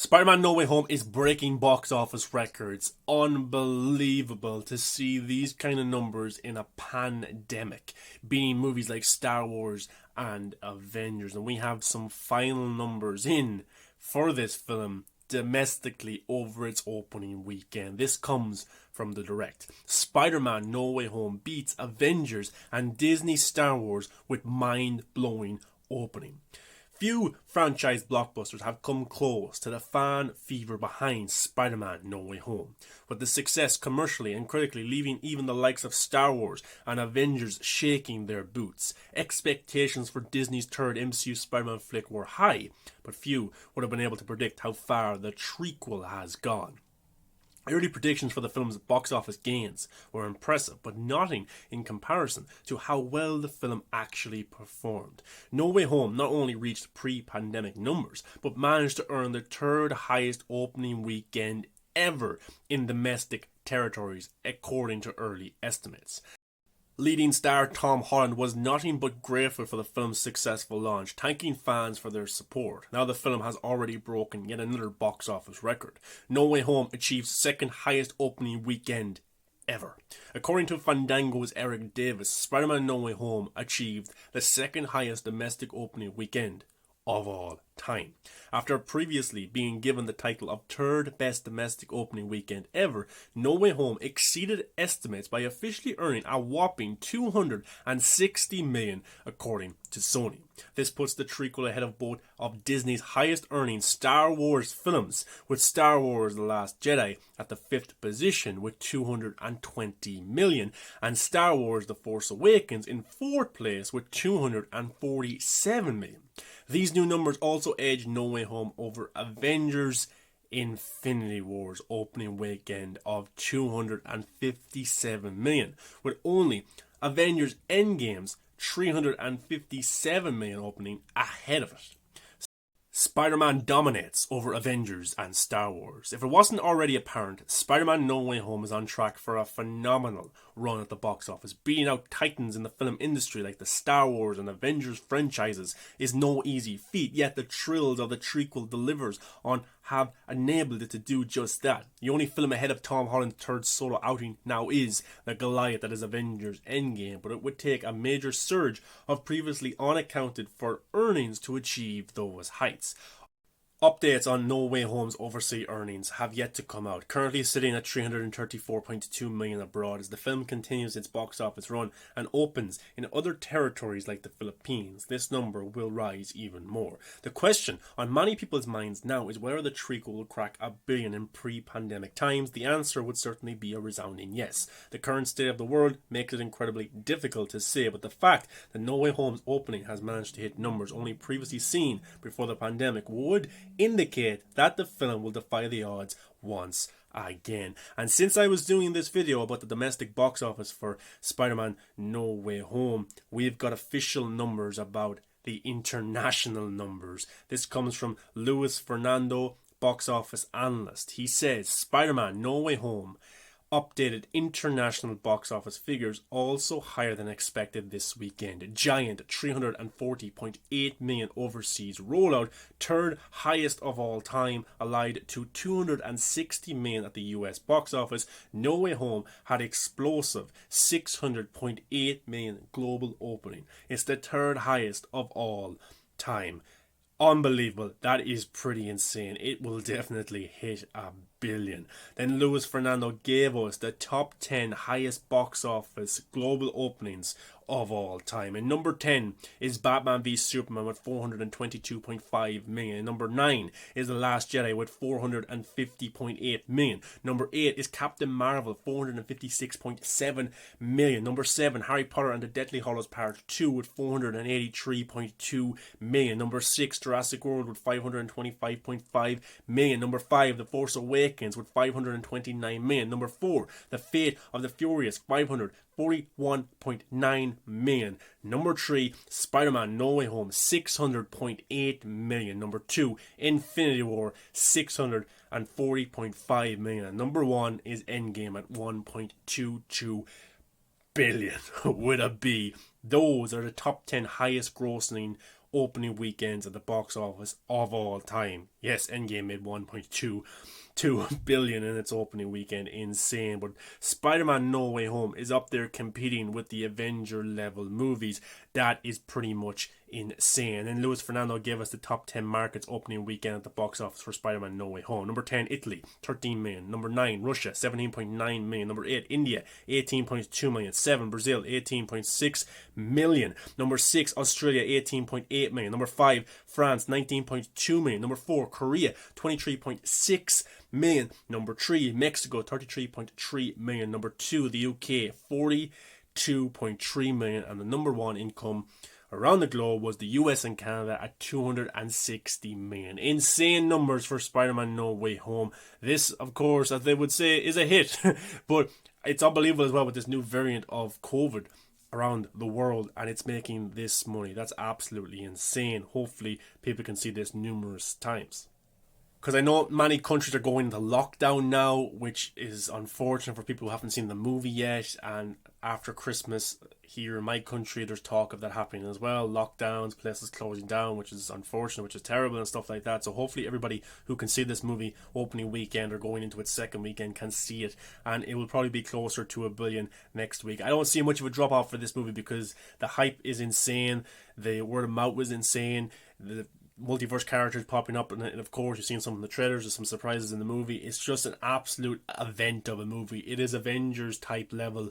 Spider-Man No Way Home is breaking box office records. Unbelievable to see these kind of numbers in a pandemic, beating movies like Star Wars and Avengers. And we have some final numbers in for this film domestically over its opening weekend. This comes from the direct. Spider-Man No Way Home beats Avengers and Disney Star Wars with mind-blowing opening. Few franchise blockbusters have come close to the fan fever behind Spider-Man No Way Home, with the success commercially and critically leaving even the likes of Star Wars and Avengers shaking their boots. Expectations for Disney's third MCU Spider-Man flick were high, but few would have been able to predict how far the trequel has gone. Early predictions for the film's box office gains were impressive, but nothing in comparison to how well the film actually performed. No Way Home not only reached pre-pandemic numbers, but managed to earn the third highest opening weekend ever in domestic territories, according to early estimates. Leading star Tom Holland was nothing but grateful for the film's successful launch, thanking fans for their support. Now the film has already broken yet another box office record. No Way Home achieved second highest opening weekend ever. According to Fandango's Eric Davis, Spider-Man No Way Home achieved the second highest domestic opening weekend of all time. After previously being given the title of third best domestic opening weekend ever, No Way Home exceeded estimates by officially earning a whopping $260 million according to Sony. This puts the trequel ahead of both of Disney's highest earning Star Wars films, with Star Wars The Last Jedi at the 5th position with $220 million, and Star Wars The Force Awakens in 4th place with $247 million. These new numbers also edge No Way Home over Avengers Infinity War's opening weekend of $257 million, with only Avengers Endgame's $357 million opening ahead of it. Spider-Man dominates over Avengers and Star Wars. If it wasn't already apparent, Spider-Man No Way Home is on track for a phenomenal run at the box office. Beating out titans in the film industry like the Star Wars and Avengers franchises is no easy feat, yet the thrills of the trequel delivers on have enabled it to do just that. The only film ahead of Tom Holland's third solo outing now is the Goliath that is Avengers Endgame, but it would take a major surge of previously unaccounted for earnings to achieve those heights. Updates on No Way Home's overseas earnings have yet to come out, currently sitting at $334.2 million abroad as the film continues its box office run and opens in other territories like the Philippines. This number will rise even more. The question on many people's minds now is whether the trequel will crack $1 billion in pre-pandemic times. The answer would certainly be a resounding yes. The current state of the world makes it incredibly difficult to say, but the fact that No Way Home's opening has managed to hit numbers only previously seen before the pandemic would indicate that the film will defy the odds once again. And since I was doing this video about the domestic box office for Spider-Man No Way Home, we've got official numbers about the international numbers. This comes from Luis Fernando, box office analyst. He says Spider-Man No Way Home updated international box office figures also higher than expected this weekend. A giant $340.8 million overseas rollout, third highest of all time, allied to $260 million at the US box office. No Way Home had explosive $600.8 million global opening. It's the third highest of all time. Unbelievable. That is pretty insane. It will definitely hit $1 billion. Then Luis Fernando gave us the top 10 highest box office global openings of all time. And number 10 is Batman v Superman with $422.5 million. Number 9 is The Last Jedi with $450.8 million. Number 8 is Captain Marvel, $456.7 million. Number 7, Harry Potter and the Deathly Hallows Part 2 with $483.2 million. Number 6, Jurassic World with $525.5 million. Number 5, The Force Awakens with $529 million. Number 4, The Fate of the Furious, $541.9 million. Number 3, Spider-Man No Way Home, $600.8 million. Number 2, Infinity War, $640.5 million. And number 1 is Endgame at $1.22 billion with a B. Those are the top 10 highest grossing opening weekends at the box office of all time. Yes, Endgame made 1.22 billion in its opening weekend. Insane. But Spider-Man No Way Home is up there competing with the Avenger level movies. That is pretty much insane. And Luis Fernando gave us the top 10 markets opening weekend at the box office for Spider-Man No Way Home. Number 10, Italy, 13 million. Number 9, Russia, 17.9 million. Number 8, India, 18.2 million. 7, Brazil, 18.6 million. Number 6, Australia, 18.8 million. Number 5, France, 19.2 million. Number 4, Korea, 23.6 million. Number 3, Mexico, 33.3 million. Number 2, the UK, 42.3 million. And the number 1 income around the globe was the US and Canada at 260 million. Insane numbers for Spider-Man No Way Home. This, of course, as they would say, is a hit. But it's unbelievable as well with this new variant of COVID around the world, and it's making this money. That's absolutely insane. Hopefully people can see this numerous times. Because I know many countries are going into lockdown now, which is unfortunate for people who haven't seen the movie yet. And after Christmas, here in my country, there's talk of that happening as well. Lockdowns, places closing down, which is unfortunate, which is terrible and stuff like that. So hopefully everybody who can see this movie opening weekend or going into its second weekend can see it. And it will probably be closer to $1 billion next week. I don't see much of a drop off for this movie because the hype is insane. The word of mouth was insane. The multiverse characters popping up, and of course you've seen some of the trailers. There's some surprises in the movie. It's just an absolute event of a movie. It is Avengers type level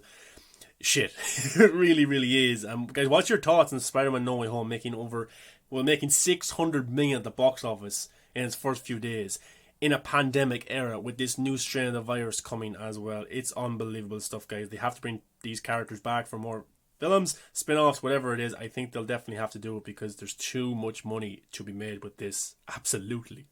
shit. It really, really is. Guys, what's your thoughts on Spider-Man No Way Home making 600 million at the box office in its first few days in a pandemic era with this new strain of the virus coming as well? It's unbelievable stuff, guys. They have to bring these characters back for more films, spin-offs, whatever it is. I think they'll definitely have to do it because there's too much money to be made with this. Absolutely.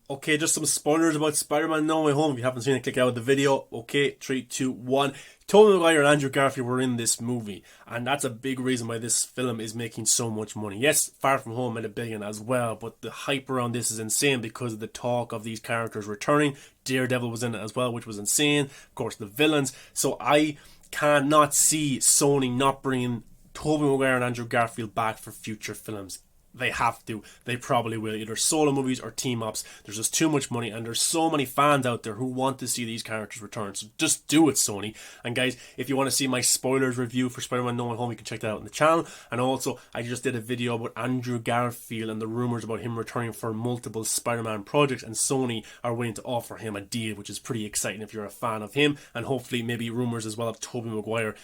Okay, just some spoilers about Spider-Man No Way Home. If you haven't seen it, click out of the video. Okay, 3, 2, 1. Tobey Maguire and Andrew Garfield were in this movie, and that's a big reason why this film is making so much money. Yes, Far From Home made $1 billion as well, but the hype around this is insane because of the talk of these characters returning. Daredevil was in it as well, which was insane. Of course, the villains. So I cannot see Sony not bringing Tobey Maguire and Andrew Garfield back for future films. They have to. They probably will. Either solo movies or team-ups. There's just too much money, and there's so many fans out there who want to see these characters return. So just do it, Sony. And guys, if you want to see my spoilers review for Spider-Man No Way Home, you can check that out on the channel. And also, I just did a video about Andrew Garfield and the rumours about him returning for multiple Spider-Man projects, and Sony are willing to offer him a deal, which is pretty exciting if you're a fan of him. And hopefully maybe rumours as well of Tobey Maguire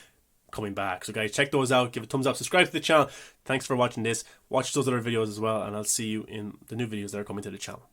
coming back. So guys, check those out, give a thumbs up, subscribe to the channel. Thanks for watching this. Watch those other videos as well, and I'll see you in the new videos that are coming to the channel.